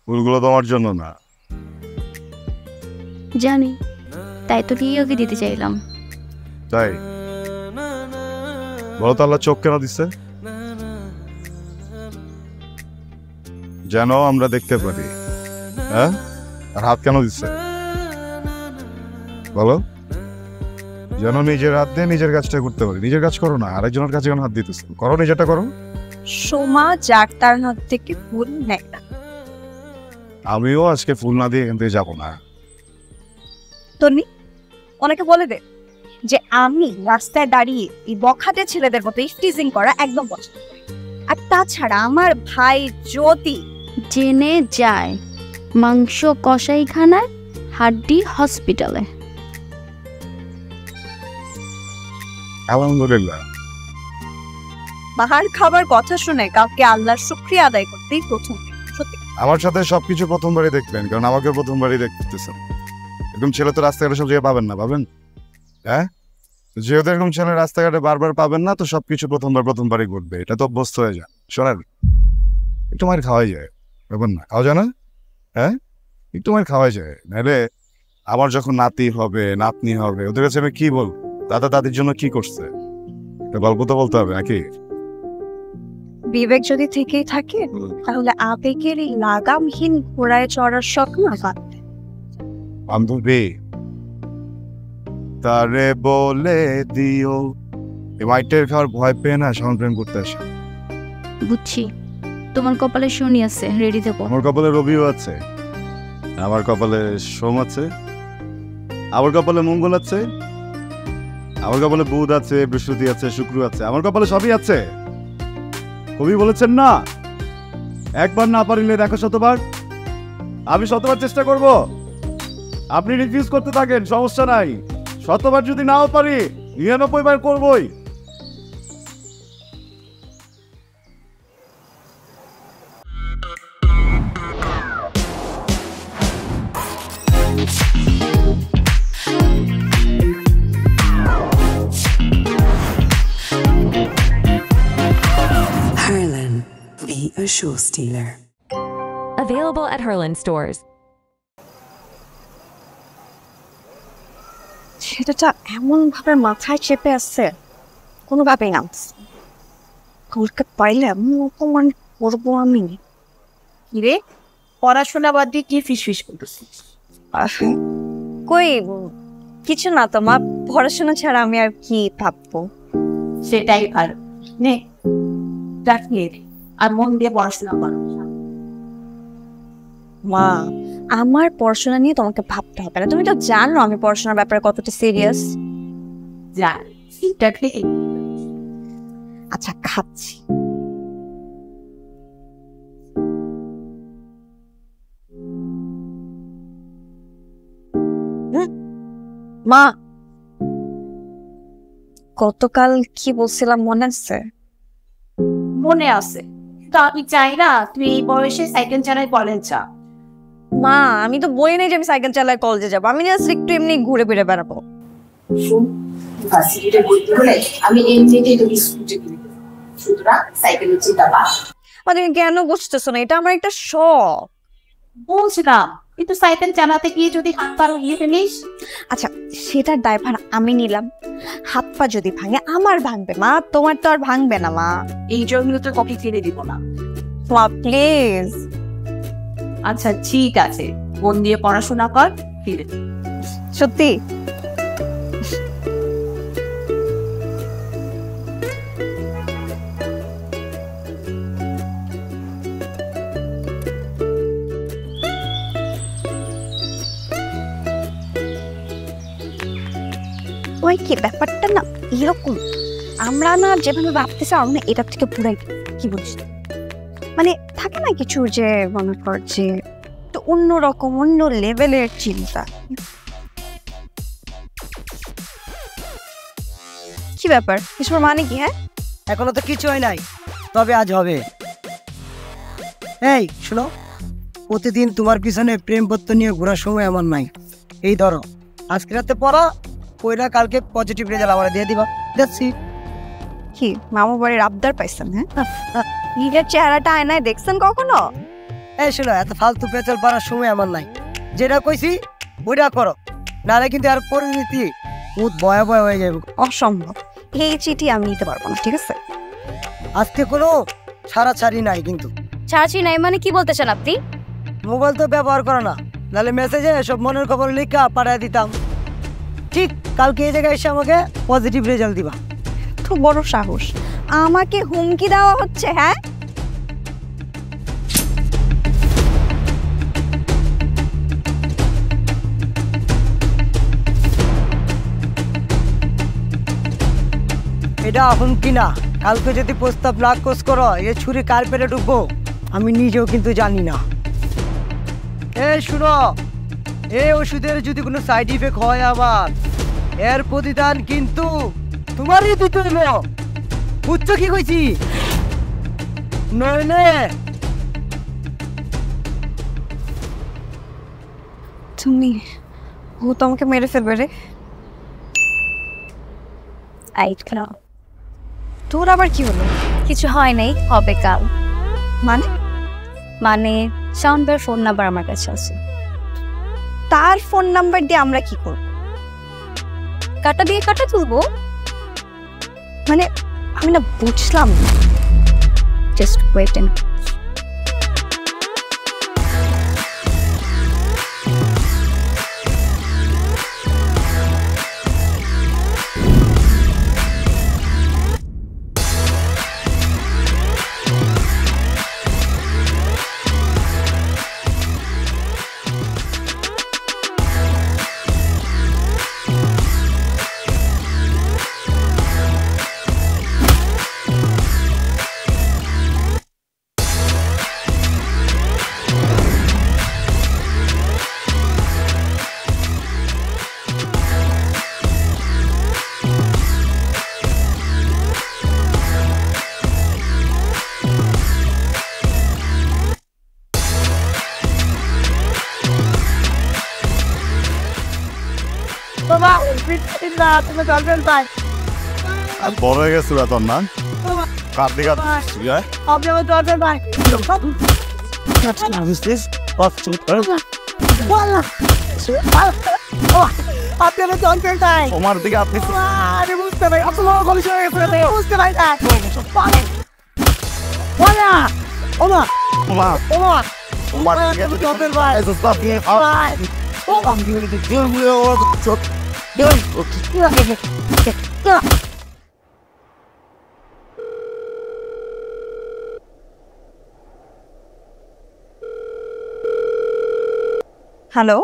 ফুলগুলো তোমার জন্য না। জানি, তাই তো নিয়ে ওকে দিতে চাইলাম। তাই বলো তো আল্লাহ চোখ কেন দিচ্ছে? যেন আমরা দেখতে পারি। হ্যাঁ, আর হাত কেন দিচ্ছে বলো? যেন নিজের হাত দিয়ে নিজের কাজটা করতে পারি। নিজের কাজ করো না, আরেকজনের কাছে কেন হাত দিতেছ? করো, নিজেরটা করো। সোমা যার তার হাত থেকে ফুল নেয় না। আমিও আজকে ফুল না দিয়ে এখান থেকে যাবো না। তন্নি, অনেকে বলে দে যে আমি রাস্তায় দাঁড়িয়ে এই বখাটে ছেলেদের মতো ইফটিজিং করা একদম পছন্দ করি। আর তাছাড়া আমার ভাই জ্যোতি জেনে যায় মাংস কসাইখানায়, হাড্ডি হসপিটালে। আলহামদুলিল্লাহ। বাহার খাবার কথা শুনে কাউকে আল্লাহর শুকরিয়া আদায় করতেই প্রথম। সত্যি আমার সাথে সবকিছু প্রথমবারই দেখবেন, কারণ আমাকে প্রথমবারই দেখতেছেন। এরকম ছেলে তো রাস্তাঘাটে সব জায়গায় পাবেন না, পাবেন? হ্যাঁ, যেহেতু এরকম ছেলে রাস্তাঘাটে বারবার পাবেন না, তো সবকিছু প্রথমবারই ঘটবে। এটা তো অভ্যস্ত হয়ে যায়। শোনেন, একটু মার খাওয়াই যায়, ব্যাপার না, খাওয়া যায় না? হ্যাঁ, একটু মার খাওয়াই যায়। নাহলে আমার যখন নাতি হবে, নাতনি হবে, ওদের কাছে আমি কি বলবো? দাদা দাদির জন্য কি করছে? একটা গল্প তো বলতে হবে নাকি? বিবেক যদি থেকেই থাকে তাহলে আবেগের এই লাগামহীন ঘোড়ায় চড়ার শখ না বাঁধবে। বান্ধবী তারে বলে দিও এই মাইটের খাওয়ার ভয় পেয়ে না সামন প্রেম করতে আসে। বুঝছি, তোমার কপালে শনি আছে, রেডি দেবো। আমার কপালে রবিও আছে, আমার কপালে সোম আছে, আমার কপালে মঙ্গল আছে, আমার কপালে বুধ আছে, বৃহস্পতি আছে, শুক্র আছে, আমার কপালে সবই আছে। কবি বলেছেন না, একবার না পারিলে দেখো শতবার। আমি শতবার চেষ্টা করব, আপনি রিফিউজ করতে থাকেন, সমস্যা নাই। শতবার যদি নাও পারি 99 বার করবই। Harlan, be a show stealer. Available at Harlan stores. সেটা এমন ভাবে মাথায় চেপে আসছে, কোনোভাবেই নামছে। কালকে পাইলে এমন অপমান করবো আমি। কিরে, পড়াশোনা বাদ দিয়ে কি ফিসফিস করতেছিস? কই কিছু না তো মা, পড়াশোনা ছাড়া আমি আর কি ভাববো। সেটাই ভালো। নে রাখিয়ে দে, আর মন দিয়ে পড়াশোনা করো। মা, আমার পড়াশোনা নিয়ে তোমাকে ভাবতে হবে না। তুমি তো জানো আমি পড়াশোনার ব্যাপারে কতটা সিরিয়াস। জান, এটা খেয়ে আচ্ছা, খাচ্ছি। মা, গতকাল কি বলছিলাম মনে আছে? মনে আছে, তো আমি চাই না তুই এই বয়সে সাইকেল চালাই কলেজ যা। মা, আমি তো বলি নাই যে আমি সাইকেল চালায় কলেজে যাবো। আমি জাস্ট একটু এমনি ঘুরে ফিরে বেড়াবো। ভার্সিটিতে ভর্তি হলে আমি এমনিতেই তোকে স্কুটি কিনে দেবো, সুতরাং সাইকেলের চিন্তা বাদ। তুমি কেন বুঝতেছো না? এটা আমার একটা শখ। বুঝলাম, কিন্তু সাইকেল চালাতে গিয়ে যদি হাত পা ভেঙে ফেলিস? আচ্ছা, সেটার দায়ভার আমি নিলাম। হাত পা যদি ভাঙে আমার ভাঙবে মা, তোমার তো আর ভাঙবে না মা। এই জন্য তো কপি কিনে দিব না। মা প্লিজ। আচ্ছা ঠিক আছে, মন দিয়ে পড়াশোনা কর, ফিরে সত্যি। ওই কি ব্যাপারটা না এরকম, আমরা না যেভাবে ভাবতেছি আমরা এটার থেকে পুরাই কি বলিস, মানে থাকে না কিছু যে মনে কর যে তো অন্যরকম অন্য লেভেলের চিন্তা। কি ব্যাপার, কিছুর মানে কি? হ্যাঁ, এখনো তো কিছু হয় নাই, তবে আজ হবে। এই শোনো, প্রতিদিন তোমার পিছনে প্রেমপত্র নিয়ে ঘোরার সময় আমার নাই। এই ধরো, আজকে রাতে পড়া কইরা কালকে পজিটিভ রেজাল্ট আমার দিয়ে দিবা। দেখছি কি মামু বাড়ির আবদার পাইছেন? হ্যাঁ, নিজের চেহারাটা আয়নায় দেখছেন কখনো? এই শোনো, এত ফালতু পেঁচাল পাড়ার সময় আমার নাই। যেটা কইছি ওইটা করো, নাহলে কিন্তু আর পরিণতি বহুত ভয়াবহ হয়ে যাবে। অসম্ভব, এই চিঠি আমি নিতে পারবো না, ঠিক আছে? আজকে কোনো ছাড়াছাড়ি নাই কিন্তু। ছাড়াছি নাই মানে কি বলতে চান আপনি? মোবাইল তো ব্যবহার করো না, নাহলে মেসেজে সব মনের খবর লিখা পাঠিয়ে দিতাম। ঠিক কালকে এই জায়গায় এসে আমাকে পজিটিভ রেজাল্ট দিবা। তো বড় সাহস, আমাকে হুমকি দেওয়া হচ্ছে? হ্যাঁ, এটা হুমকি না। কালকে যদি প্রস্তাব না কোষ করো, এ ছুরি কার পেটে ঢুকবো আমি নিজেও কিন্তু জানি না। শুনো, এই ওষুধের যদি কোনো সাইড ইফেক্ট হয় আবার, এর প্রতিদান কিন্তু তোমারই দিতে হইল। বুঝছো কি কইছি? নইলে তুমি, ও তো আমাকে মেরে ফেলবে রে। তোর আবার কি হলো? কিছু হয় নাই, হবে কাল। মানে? মানে শাওন ভাইয়ের ফোন নাম্বার আমার কাছে আছে। তার ফোন নাম্বার দিয়ে আমরা কি করব? কাটা দিয়ে কাটা তুলবো। মানে আমি না বুঝলাম। জাস্ট ওয়েট এন্ড আর বড় হয়ে গেছে তোর না, কার দিকে আপনি আমার দরকার ভাই। আপনি আমার দরকার ভাই। তোমার দিকে আপনি আরে বুঝতে ভাই, আপনার কলেজ হয়ে গেছে, বুঝতে ভাই। ওলা ওলা তোমার ওলা তোমার দিকে দরকার ভাই। হ্যালো,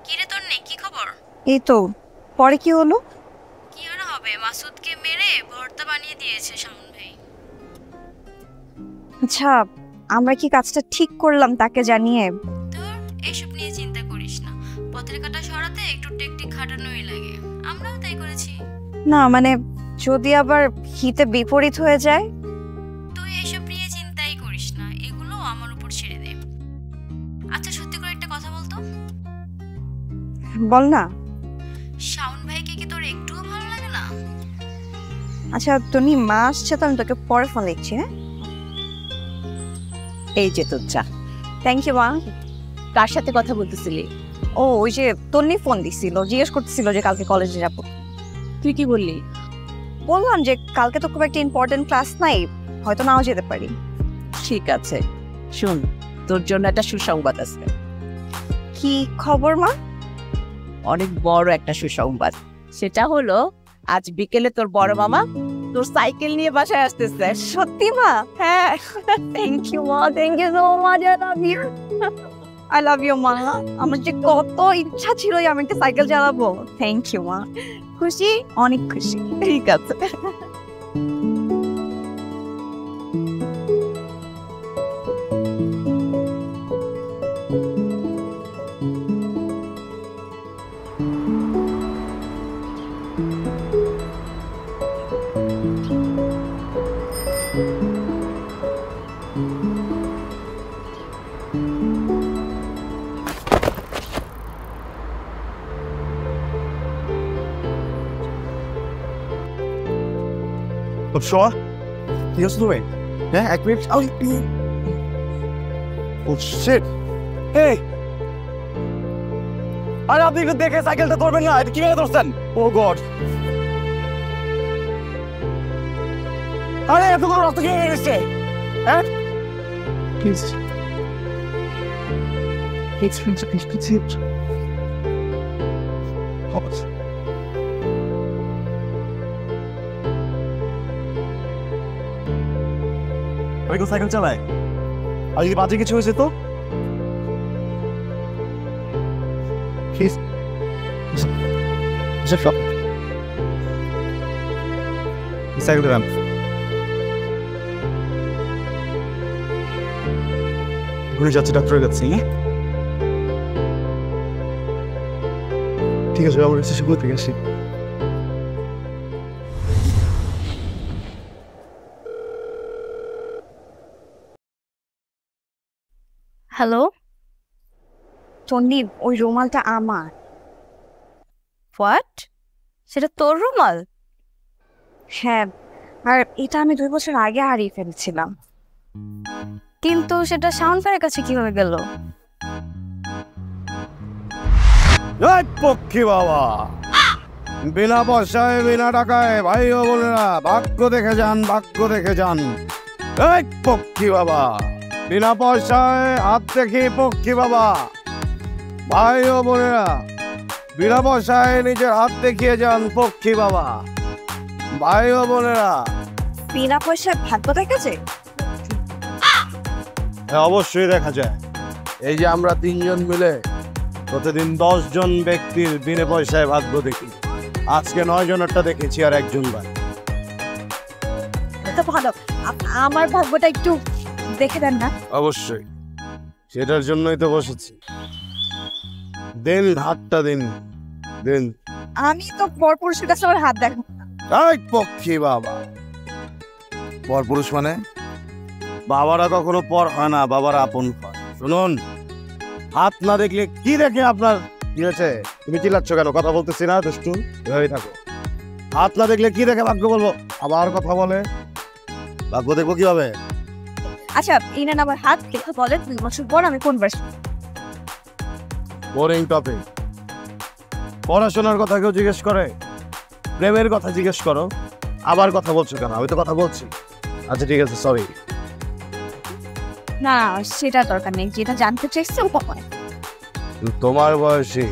কিরে তোর নেই কি খবর? এই তো। পরে কি হলো? কি আর হবে, মাসুদকে মেরে ভর্তা বানিয়ে দিয়েছে শাওন ভাই। আচ্ছা, আমরা কি কাজটা ঠিক করলাম তাকে জানিয়ে? তোর এসব নিয়ে চিন্তা করিস না, পথের কাটা সরাতে একটু টেকটিক খাটানোই লাগে, আমরাও তাই করেছি। না মানে যদি আবার হিতে বিপরীত হয়ে যায়? তুই এসব নিয়ে চিন্তাই করিস না, এগুলো আমার উপর ছেড়ে দে। আচ্ছা সত্যি করে একটা কথা বলতো, বল না। শাওন ভাইকে কি তোর একটুও ভালো লাগে না? আচ্ছা টনি, মা আসছে তো, আমি তোকে পরে ফোন দিচ্ছি। হ্যাঁ, এই যে তোর চা। থ্যাংক ইউ মা। কার সাথে কথা বলতেছিলি? ও ওই যে তন্নি ফোন দিছিল, জিজ্ঞেস করতেছিল যে কালকে কলেজে যাব। তুই কি বললি? বললাম যে কালকে তো খুব একটা ইম্পর্টেন্ট ক্লাস নাই, হয়তো নাও যেতে পারি। ঠিক আছে, শুন, তোর জন্য একটা সুসংবাদ আছে। কি খবর মা? অনেক বড় একটা সুসংবাদ। সেটা হলো আজ বিকেলে তোর বড় মামা তোর সাইকেল নিয়ে বাসায় আসতেছে। সত্যি মা? হ্যাঁ। থ্যাংক ইউ মা, thank you so much. I love you মা। আমার যে কত ইচ্ছা ছিল আমি একটা সাইকেল চালাবো। থ্যাংক ইউ মা। খুশি, অনেক খুশি। ঠিক আছে। শোয়া, কি হচ্ছে তুমি? হ্যাঁ, এক মিনিট। ও শিট, এই আরে আপনি একটু দেখে সাইকেলটা ধরবেন না, এটা কিভাবে ধরছেন? ও গড, আরে এত বড় রাস্তা কিভাবে এসেছে? হ্যাঁ প্লিজ সাইকেল চালায়, আর যদি বাজে কিছু হয়েছে তো? সাইকেল দিলাম। ঘুরে যাচ্ছে ডাক্তারের কাছে। ঠিক আছে, আমার স্টেশন থেকে আসি। হ্যালো টনি, ওই রুমালটা আমার। হোয়াট? সেটা তোর রুমাল? হ্যাঁ, আর এটা আমি 2 বছর আগে হারিয়ে ফেলেছিলাম। কিন্তু সেটা শাওন ভাইয়ের কাছে কিভাবে গেল? পক্ষী বাবা, বিনা পয়সায় বিনা টাকায় ভাই ও বোনেরা ভাগ্য দেখে যান, ভাগ্য দেখে যান। এই পক্ষী বাবা, বিনা পয়সায় হাত দেখি পক্ষী বাবা। ভাই ও বোনেরা বিনা পয়সায় নিজের হাত দেখিয়ে যান পক্ষী বাবা। ভাই ও বোনেরা, বিনা পয়সায় ভাগ্য দেখেছে? হ্যাঁ অবশ্যই দেখা যায়। এই যে আমরা 3 জন মিলে প্রতিদিন 10 জন ব্যক্তির বিনা পয়সায় ভাগ্য দেখি। আজকে 9 জনেরটা দেখেছি আর 1 জন ভাই। তো ভালো, আমার ভাগ্যটা একটু দেখে দেন না। অবশ্যই, সেটার জন্যই তো বসেছি। দিন হাতটা দিন, দিন। আমি তো পরপুরুষের কাছে আমার হাত দেখো। এই পক্ষী বাবা, পরপুরুষ মানে? বাবারা কখনো পর হয় না, বাবারা আপন হয়। শুনুন, হাত না দেখলে কি দেখে আপনার কি হয়েছে? তুমি চিল্লাচ্ছ কেন? কথা বলতেছি না, দুষ্টু, এভাবেই থাকো। হাত না দেখলে কি দেখে ভাগ্য বলবো? আবার কথা বলে, ভাগ্য দেখবো কিভাবে? আচ্ছা, ইনান আমার হাত দেখে বলে 2 বছর পর আমি কোন ভার্সন? Boring topic. পড়াশোনার কথা কেউ জিজ্ঞেস করে? প্রেমের কথা জিজ্ঞেস করো। আবার কথা বলছো কেন? আমি তো কথা বলছি। আচ্ছা ঠিক আছে, সরি। না, সেটা দরকার নেই। যেটা জানতে চাইছে ও কখন? তোমার বয়সী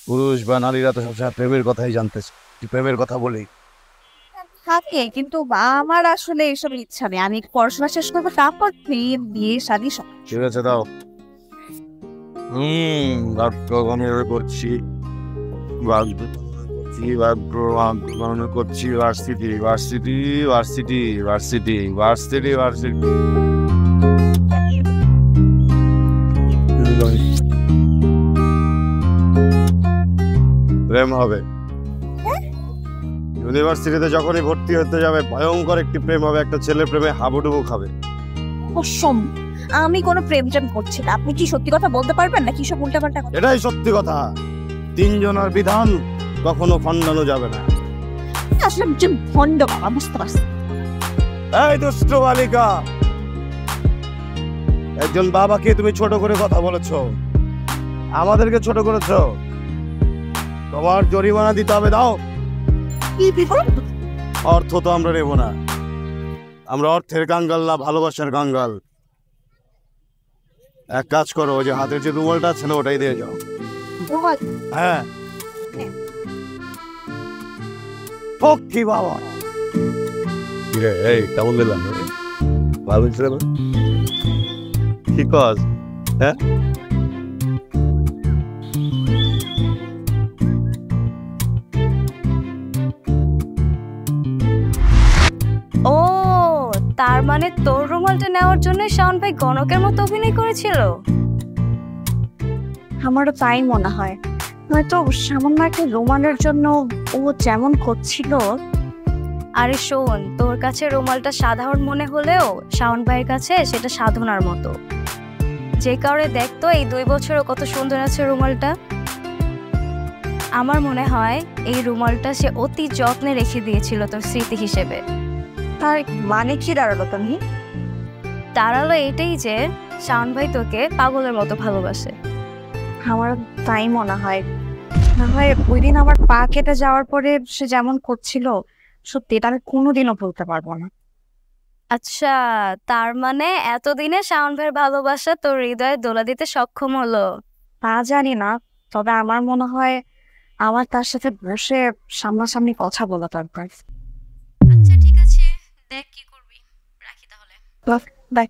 পুরুষ বা নারীরা তো সবসময় প্রেমের কথাই জানতে চায়। প্রেমের কথা বলি থাকে, কিন্তু আমার আসলে এসব ইচ্ছা নেই। আমি পড়াশোনা শেষ করবো, তারপর প্রেম, বিয়ে, শাদী সব। ঠিক আছে, দাও। করছি করছি varsity varsity varsity varsity varsity varsity. প্রেম হবে ইউনিভার্সিটিতে। যখনই ভর্তি হতে যাবে ভয়ঙ্কর একটি প্রেম হবে। একটা ছেলের প্রেমে হাবুডুবু খাবে। অসম, আমি কোনো প্রেম টেম করছি না। আপনি কি সত্যি কথা বলতে পারবেন না? কি সব উল্টাপাল্টা কথা? এটাই সত্যি কথা। 3 জনের বিধান কখনো খণ্ডানো যাবে না। আসলে যে ভণ্ড বাবা, বুঝতে পারছি। এই দুষ্ট বালিকা, একজন বাবাকে তুমি ছোট করে কথা বলেছো, আমাদেরকে ছোট করেছো। তোমার জরিমানা দিতে হবে, দাও। কি বিপদ? অর্থ তো আমরা নেব না, আমরা অর্থের কাঙ্গাল না, ভালোবাসার কাঙ্গাল। এক কাজ করো, ওই যে হাতের যে রুমালটা আছে না, ওটাই দিয়ে যাও। হ্যাঁ, পক্ষী বাবা। এই কেমন দিলাম? ভালো ছিল কি কাজ? হ্যাঁ, ও, তার মানে তোর রুমালটা নেওয়ার জন্য শাওন ভাই গণকের মতো অভিনয় করেছিল? আমারও তাই মনে হয়। হয়তো সামান্য একটা রোমানের জন্য ও যেমন করছিল। আরে শোন, তোর কাছে রুমালটা সাধারণ মনে হলেও শাওন ভাইয়ের কাছে সেটা সাধনার মতো। যে কারণে দেখতো এই 2 বছরও কত সুন্দর আছে রুমালটা। আমার মনে হয় এই রুমালটা সে অতি যত্নে রেখে দিয়েছিল তোর স্মৃতি হিসেবে। তার মানে কি দাঁড়ালো তুমি? দাঁড়ালো এটাই যে শাওন ভাই তোকে পাগলের মতো ভালোবাসে। আমার তাই মনে হয়। না হয় ওই দিন আমার পা কেটে যাওয়ার পরে সে যেমন করছিল, সত্যি এটা আমি কোনোদিনও ভুলতে পারবো না। আচ্ছা, তার মানে এতদিনে শাওন ভাইয়ের ভালোবাসা তোর হৃদয়ে দোলা দিতে সক্ষম হলো? তা জানি না, তবে আমার মনে হয় আমার তার সাথে বসে সামনাসামনি কথা বলা দরকার। আচ্ছা ঠিক আছে, দেখ কি করবি, রাখি তাহলে। বাই।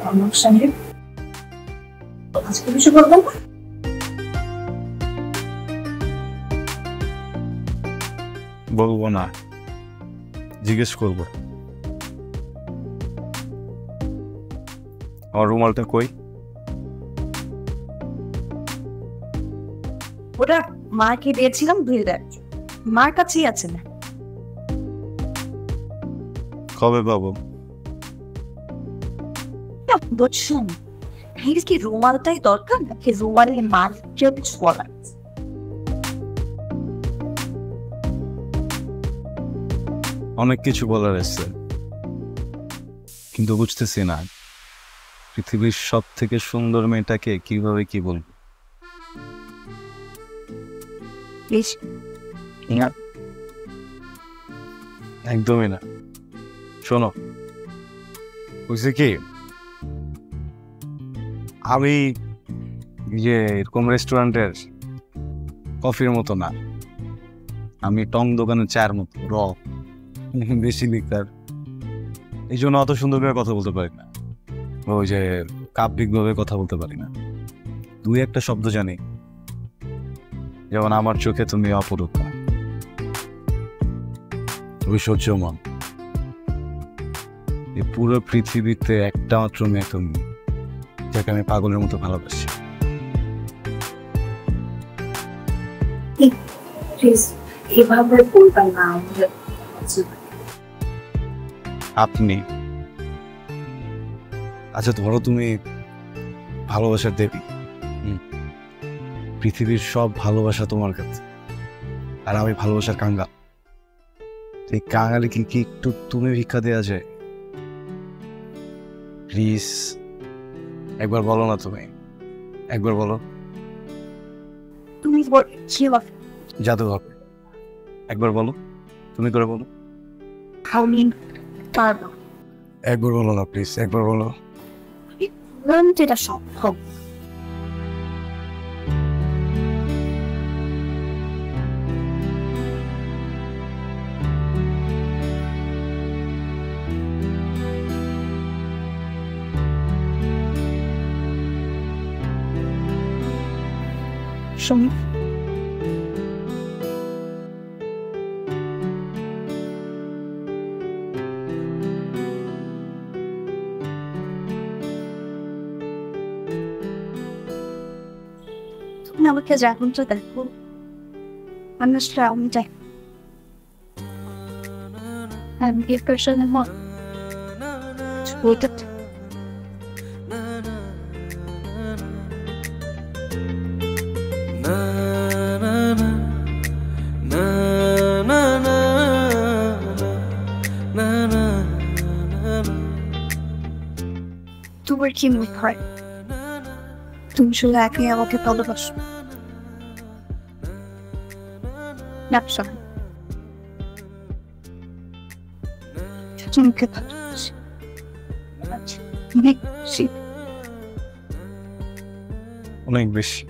আমার সঙ্গে আজকে কিছু বলবেন না? বলবো না, জিজ্ঞেস করবো। আমার রুমালটা কই? ওটা মাকে দিয়েছিলাম, ধুয়ে দেয়, মার কাছেই আছে না। কবে পাবো? বুঝছেন, কি রুমালটাই দরকার নাকি রুমালের মার কেউ কিছু বলার? অনেক কিছু বলার আছে, কিন্তু বুঝতেছি না পৃথিবীর সব থেকে সুন্দর মেয়েটাকে কিভাবে কি বলবো। একদমই না। শোনো, বুঝছি কি, আমি এরকম রেস্টুরেন্টের কফির মতো না, আমি টং দোকানের চায়ের মতো র, বেশি লিকার। এই জন্য অত সুন্দর করে কথা বলতে পারি না, ওই যে কাব্যিক ভাবে কথা বলতে পারি না। দুই একটা শব্দ জানি, যেমন আমার চোখে তুমি অপরূপা, ঐশ্বর্যমন। এই পুরো পৃথিবীতে একটা মাত্র মেয়ে তুমি, যাকে আমি পাগলের মতো ভালোবাসি। এভাবে বলবেন না। আপনি আচ্ছা ধরো তুমি ভালোবাসার দেবী, পৃথিবীর সব ভালোবাসা তোমার কাছে, আর আমি ভালোবাসার কাঙ্গাল। এই কাঙ্গালে কি একটু তুমি ভিক্ষা দেওয়া যায়? প্লিজ একবার বলো না, তুমি একবার বলো। তুমি জাদু হবে, একবার বলো, তুমি করে বলো। আমি পারবো, একবার বলো না প্লিজ, একবার বলো। যেটা সম্ভব। শোনো, তুমি আমাকে যখন তো দেখো, আমি আসলে আমি যাই, আমি এই পার্সনের মত বলতে তোমার কি মনে হয় তুমি শুধু একে আমাকে ভালোবাসো? ব্যবসা তোমাকে ভালোবাসি অনেক বেশি, অনেক বেশি।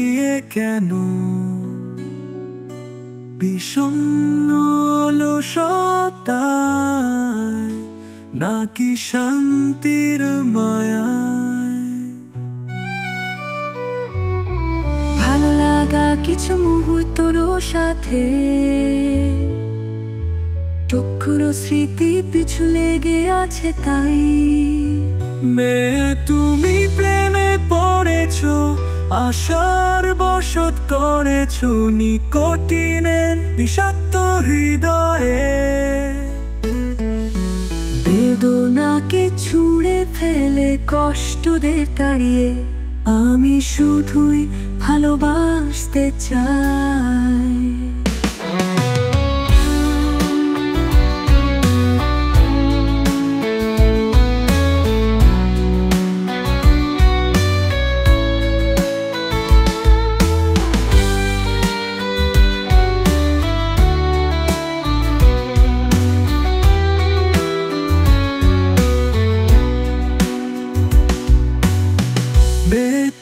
নিয়ে কেন বিষণ্ণ অলসতায় নাকি শান্তির মায়ায়? ভালো লাগা কিছু মুহূর্তর সাথে টুকরো স্মৃতি পিছু লেগে আছে তাই। মেয়ে তুমি প্রেমে পড়েছো, আশার বশত করেছো নিকটিনের বিষাক্ত হৃদয়ে। বেদনাকে ছুঁড়ে ফেলে কষ্টদের তাড়িয়ে আমি শুধুই ভালোবাসতে চাই।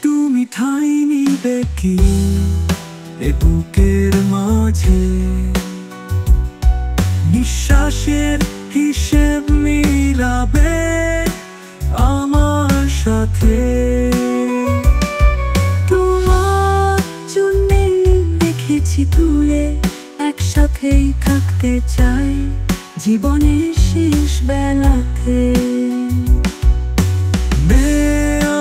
তুমি ঠাঁই নিবে কি এ বুকের মাঝে? নিঃশ্বাসের হিসেব মিলাবে আমার সাথে? তোমার জন্যেই দেখেছি তুলে একসাথেই থাকতে চাই জীবনের শেষ বেলাতে।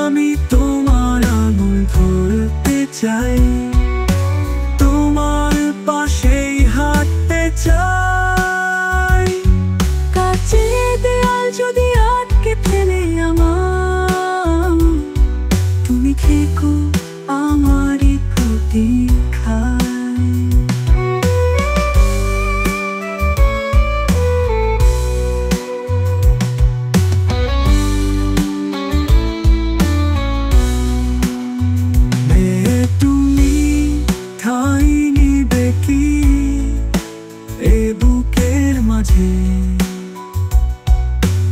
আমি তোমার আঙুল ধরতে চাই, তোমার পাশেই হাঁটতে চাই। কাছের দেয়াল যদি আটকে ফেলে আমার, তুমি থেকো আমারই প্রতীক্ষায়।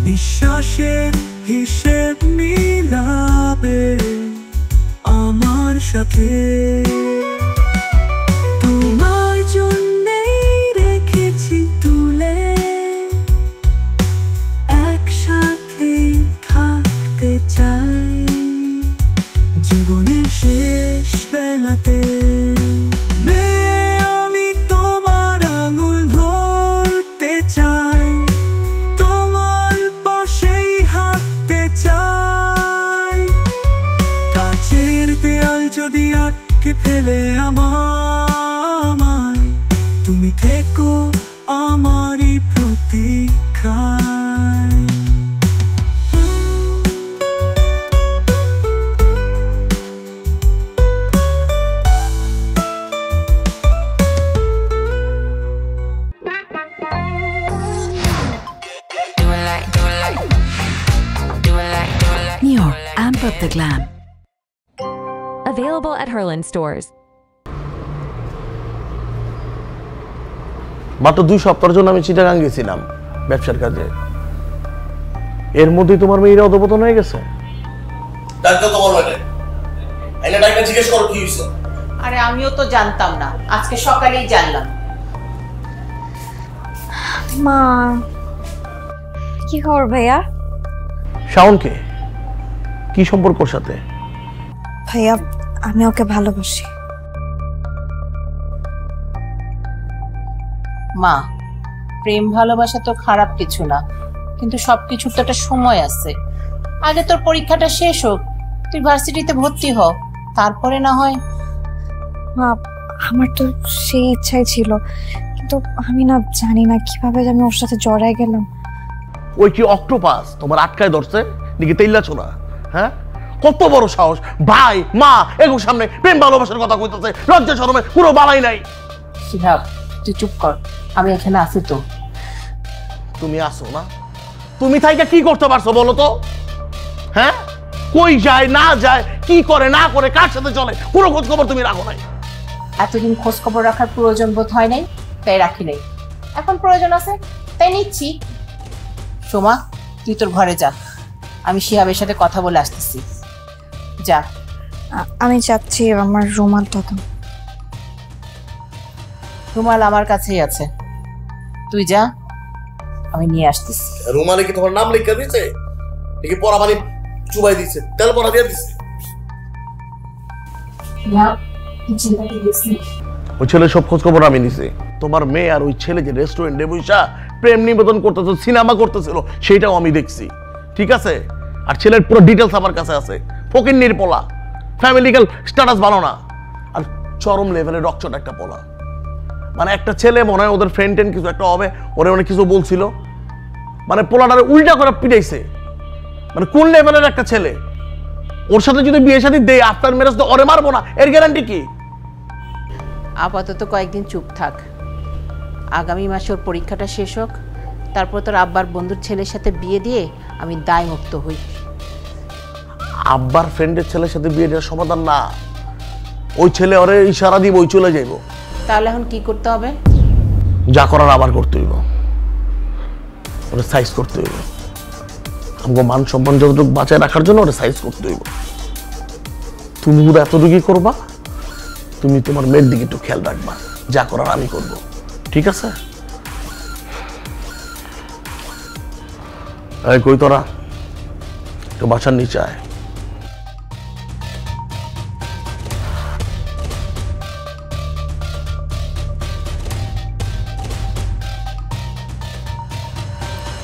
নিঃশ্বাসের হিসেব মিলাবে আমার সাথে? তোমার জন্যেই রেখেছি তুলে একসাথেই থাকতে চাই জীবনের শেষ বেলাতে। আমি তোমার আঙুল ধরতে চাই, তোমার পাশেই হাঁটতে চাই। কাছের দেয়াল যদি আটকে ফেলে আমায়, তুমি থেকো আমারই প্রতীক্ষায়। Neo, amp up the glam. Available at Herland stores. মাত্র 2 সপ্তাহের জন্য আমি চিটাগাং গেছিলাম ব্যবসার কাজে। এর মধ্যে তোমার মেয়েরা অধপতন হয়ে গেছে। ডাক্তার তোমার মানে আইনা ডাক্তার জিজ্ঞেস করো কি হইছে। আরে আমিও তো জানতাম না, আজকে সকালেই জানলাম। মা কি খবর ভাইয়া? শাওনকে কি সম্পর্কর সাথে? ভাইয়া আমি ওকে ভালোবাসি। মা, প্রেম ভালোবাসা তো খারাপ কিছু না, কিন্তু সবকিছুর তো একটা সময় আছে। আগে তোর পরীক্ষাটা শেষ হোক, তুই ভার্সিটিতে ভর্তি হ, তারপরে না হয়। মা আমার তো সেই ইচ্ছাই ছিল, কিন্তু আমি না জানি না কিভাবে আমি ওর সাথে জড়াই গেলাম। ওই কি অক্টোপাস তোমার আটকায় ধরছে নাকি তেইলা ছোড়া? হ্যাঁ, কত বড় সাহস! ভাই মা এগুলোর সামনে প্রেম ভালোবাসার কথা কইতেছে, লজ্জা শরমে পুরো বালাই নাই। শিহাব তুই চুপ কর, আমি এখানে আছি তো। তুমি আসো না, তুমি থাইকা কি করতে পারছো বলো তো? হ্যাঁ, কই যায় না যায়, কি করে না করে, কার সাথে চলে, পুরো খোঁজ খবর তুমি রাখো নাই। এতদিন খোঁজ খবর রাখার প্রয়োজন বোধ হয় নাই, তাই রাখি নাই। এখন প্রয়োজন আছে তাই নিচ্ছি। সোমা তুই তোর ঘরে যা, আমি শিহাবের সাথে কথা বলে আসতেছি। যা। আমি চাচ্ছি আমার রুমালটা দাও। রুমাল আমার কাছেই আছে, তুই যা, আমি নিয়ে আসতেছি। রুমালে কি তোমার নাম লিখে দিয়েছে নাকি পরা পানি চুবাই দিচ্ছে, তেল পরা দিয়ে দিচ্ছে? ওই ছেলে সব খোঁজ খবর আমি নিছি। তোমার মেয়ে আর ওই ছেলে যে রেস্টুরেন্টে বসা প্রেম নিবেদন করতেছিল, সিনেমা করতেছিল, সেটাও আমি দেখছি, ঠিক আছে? আর ছেলের পুরো ডিটেলস আমার কাছে আছে। ফকিন্নির পোলা, ফ্যামিলিক্যাল স্ট্যাটাস ভালো না, আর চরম লেভেলের রকচটা একটা পোলা। মানে একটা ছেলে মনে হয় ওদের ফ্রেন্ড টেন কিছু একটা হবে, ওরে অনেক কিছু বলছিল, মানে পোলাটারে উল্টা করে পিটাইছে। মানে কোন লেভেলের একটা ছেলে! ওর সাথে যদি বিয়ে শাদী দেই আফটার ম্যারেজ তো ওরে মারবো না, এর গ্যারান্টি কি? আপাতত কয়েকদিন চুপ থাক, আগামী মাসে ওর পরীক্ষাটা শেষ হোক, তারপর তোর আব্বার বন্ধুর ছেলের সাথে বিয়ে দিয়ে আমি দায় মুক্ত হই। আব্বার ফ্রেন্ডের ছেলের সাথে বিয়ে দেওয়ার সমাধান না, ওই ছেলে ওরে ইশারা দিব ওই চলে যাইব। তাহলে এখন কি করতে হবে? যা করার আবার করতে হইব, ওরে সাইজ করতে হইব। আমাকে মান সম্মান যতটুকু বাঁচায় রাখার জন্য ওরে সাইজ করতে হইব। তুমি শুধু এতটুকুই করবা, তুমি তোমার মেয়ের দিকে একটু খেয়াল রাখবা, যা করার আমি করব, ঠিক আছে? এই কই তোরা, একটু বাসার নিচে আয়।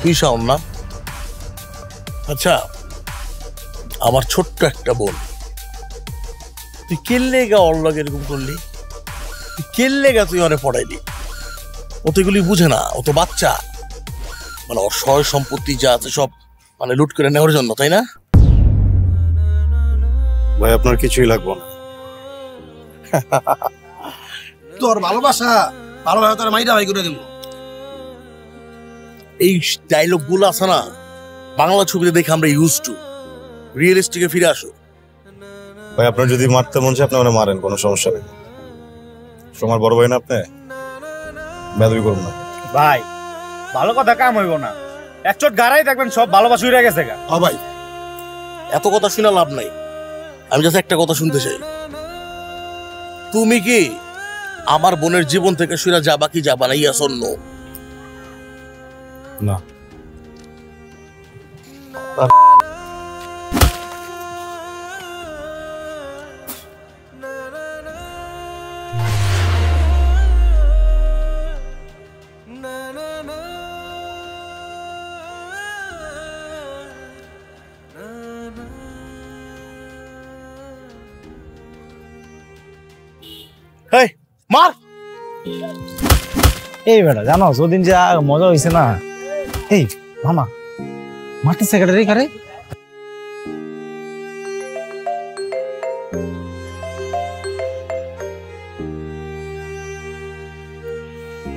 তুই শাওন না? আচ্ছা, আমার ছোট্ট একটা বোন, তুই কেল্লে গা ওর লগে এরকম করলি? তুই কেল্লে গা তুই ওরে পড়াইলি? ও তো এগুলি বুঝে না, ও তো বাচ্চা। মানে ওর সয় সম্পত্তি যা আছে সব মানে লুট করে নেওয়ার জন্য, তাই না? ভাই আপনার কিছুই লাগবে না। তোর ভালোবাসা ভালোবাসা তোর মাইরা ভাই করে দেব। এই ডায়লগ গুলো আছে না, বাংলা ছবিতে দেখে আমরা ইউজ টু, রিয়েলিস্টিকে ফিরে আসো। ভাই আপনার যদি মারতে মন চায় আপনি আমাকে মারেন, কোনো সমস্যা নেই। তোমার বড় ভাই না আপনি, বেদবি করুন না। ভাই ভালো কথা কাম হইব না, এক চোট গাড়াই দেখবেন সব ভালোবাসা উড়ে গেছে গা। হ্যাঁ ভাই, এত কথা শুনে লাভ নাই, আমি জাস্ট একটা কথা শুনতে চাই। তুমি কি আমার বোনের জীবন থেকে শুনে যাবা কি যাবা না? ইয়া শোন না। মার। এই বেটা জানো ওদিন যে মজা হয়েছে না, এই মামা মারতে সেক্রেটারি কারে?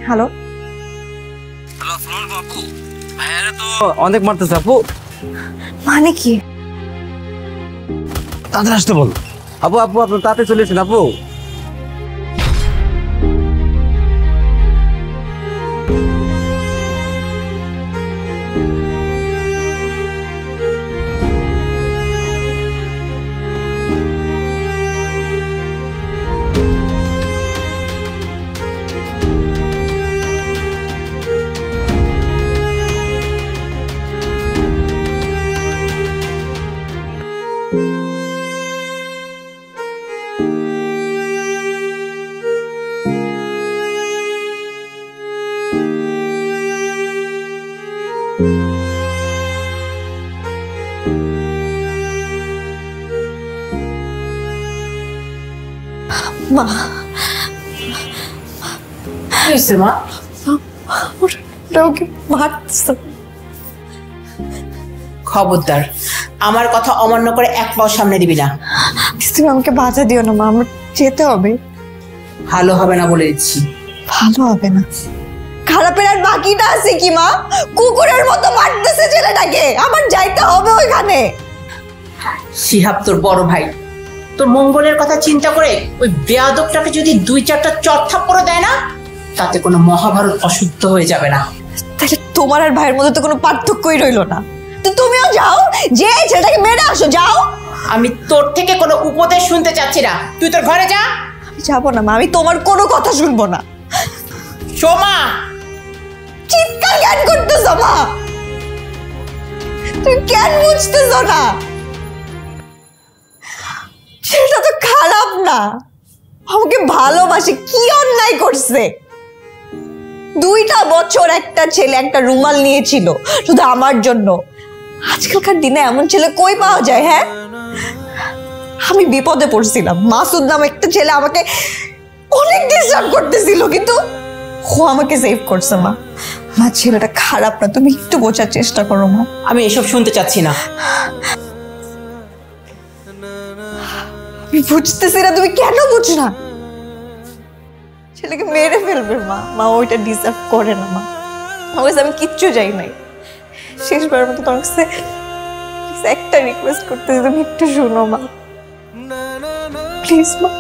হ্যালো, অনেক মারতেছে আপু। মানে কি? তাড়াতাড়ি আসতে বল। আপু আপু আপনি তাড়াতাড়ি চলে এসেন আপু। মা হয়েছে মা? ওকে মারছে। খবরদার আমার কথা অমান্য করে এক পাও সামনে দিবি না। তুমি আমাকে বাধা দিও না মা, আমার যেতে হবে। ভালো হবে না বলে দিচ্ছি। ভালো হবে না? খারাপের আর বাকিটা আছে কি মা? কুকুরের মতো মারতেছে ছেলেটাকে, আমার যাইতে হবে ওইখানে। শিহাব তোর বড় ভাই, তোর মঙ্গলের কথা চিন্তা করে ওই বেয়াদবটাকে যদি 2-4টা চড়থাপ্পড় দেয় না, তাতে কোনো মহাভারত অশুদ্ধ হয়ে যাবে না। তাহলে তোমার আর ভাইয়ের মধ্যে তো কোনো পার্থক্যই রইলো না। তো তুমিও যাও, যে ছেলেটাকে মেরে আসো, যাও। আমি তোর থেকে কোনো উপদেশ শুনতে চাচ্ছি না, তুই তোর ঘরে যা। আমি যাবো না মা, আমি তোমার কোনো কথা শুনবো না। সোমা, চিৎকার কেন করতেছ মা? তুই কেন বুঝতেছ না? সেটা তো খারাপ না, আমাকে ভালোবাসে, কি অন্যায় করছে? 2টা বছর একটা ছেলে একটা রুমাল নিয়েছিল শুধু আমার জন্য। আজকালকার দিনে এমন ছেলে কই পাওয়া যায়? হ্যাঁ, আমি বিপদে পড়ছিলাম, মাসুদ নামে একটা ছেলে আমাকে অনেক ডিস্টার্ব করতেছিল, কিন্তু ও আমাকে সেভ করছে। মা মা ছেলেটা খারাপ না, তুমি একটু বোঝার চেষ্টা করো মা। আমি এসব শুনতে চাচ্ছি না। আমি বুঝতেছি না তুমি কেন বুঝ না? ছেলেকে মেরে ফেলবে মা, মা ওইটা ডিজার্ভ করে না মা। আমি কিচ্ছু যাই নাই, শেষবার মতো তোমার কাছে একটা রিকোয়েস্ট করতেছি, তুমি একটু শোনো মা, প্লিজ মা।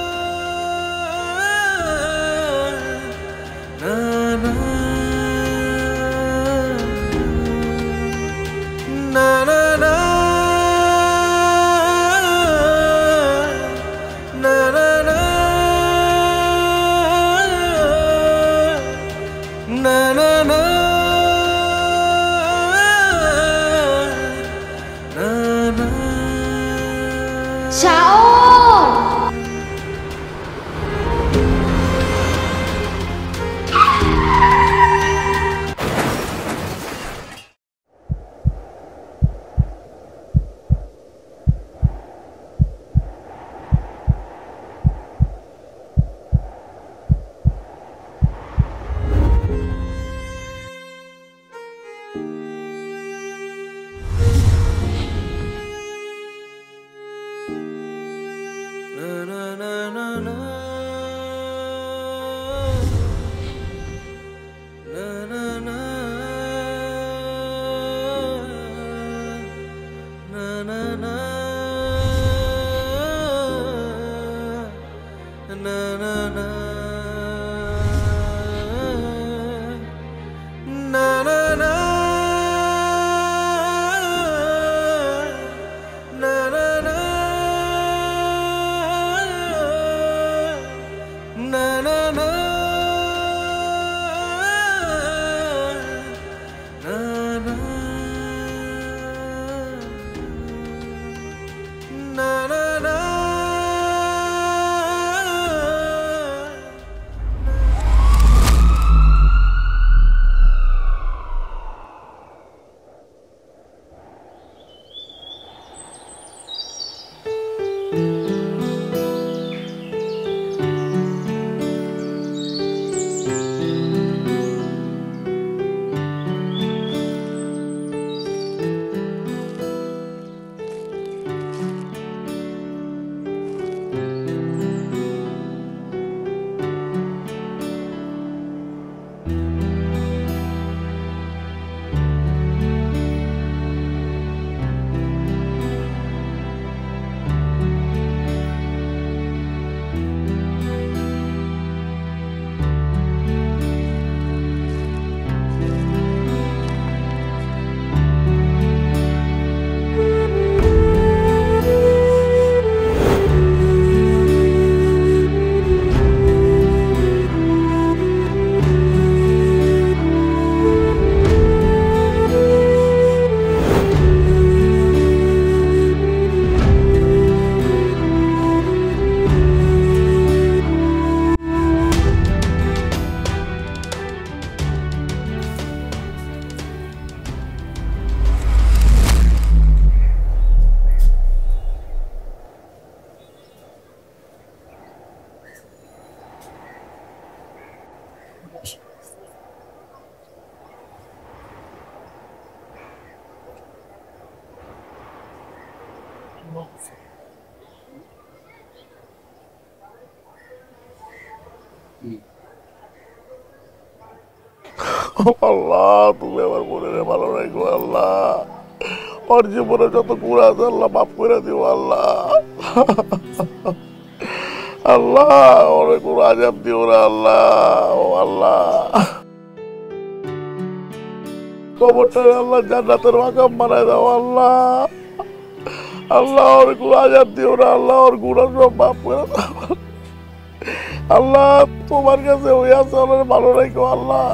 আল্লাহ তুমি আমার বোনের ভালো রাখো আল্লাহ, ওর জীবনে যত গুণা আছে আল্লাহ মাফ করে দিও আল্লাহ। আল্লাহ ওরে কোনো আযাব দিও না আল্লাহ। ও আল্লাহ কবরটা আল্লাহ জান্নাতের মাকাম বানায় দাও আল্লাহ। আল্লাহ ওর কোনো আজাদ দিও না, আল্লাহ ওর গুণা সব মাফ করে দাও। আল্লাহ তোমার কাছে ওই আছে, ওর ভালো রাখো আল্লাহ।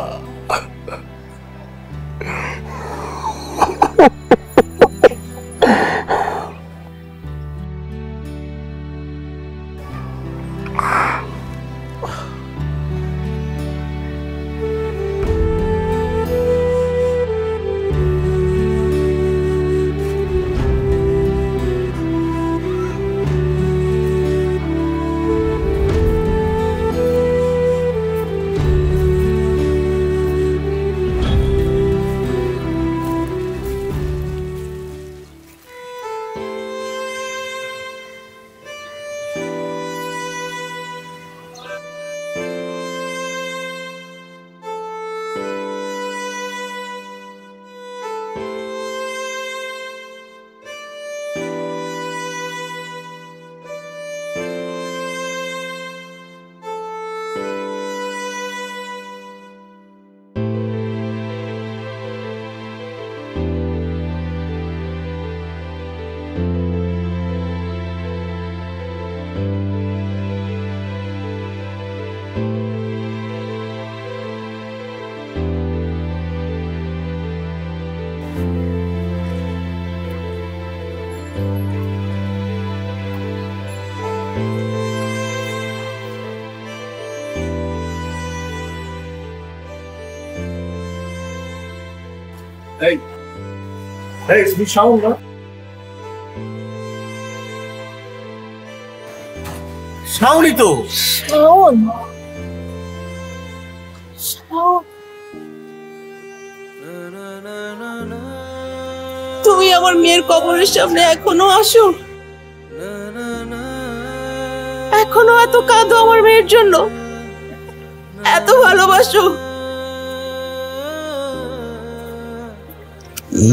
Hey, তুমি শাওন না? শাওনই তো। শাওন, তুমি আমার মেয়ের কবরের সামনে এখনো আসো, এখনো এত কাঁদো আমার মেয়ের জন্য, এত ভালোবাসো।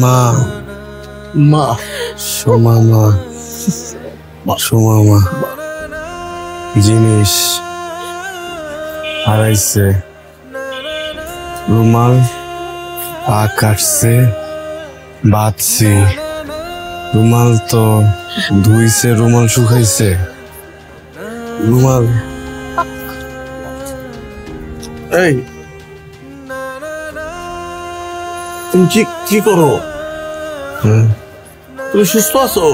মা মা সোমা মা সোমা মা জিনিস হারাইছে, রুমাল পা কাটছে, বাঁধছি, রুমাল তো ধুইছে, রুমাল শুকাইছে, রুমাল। এই তুমি কি করো? তুমি সুস্থ আছো?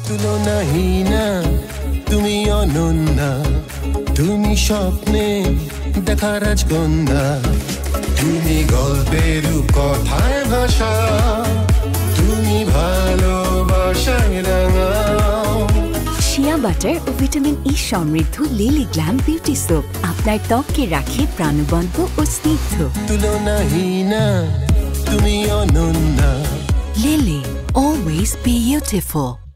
তুলনাহীনা তুমি অনন্যা, তুমি স্বপ্নে দেখা রাজকন্যা, তুমি গল্পের কথায় ভাষা, তুমি ভালোবাসা ভালোবাসায় রাঙাও শিয়া বাটার ও ভিটামিন ই সমৃদ্ধ লিলি গ্ল্যাম বিউটি সোপ আপনার ত্বককে রাখে প্রাণবন্ত ও স্নিগ্ধ। তুলনাহীনা তুমি Ananya. Lily, always be beautiful.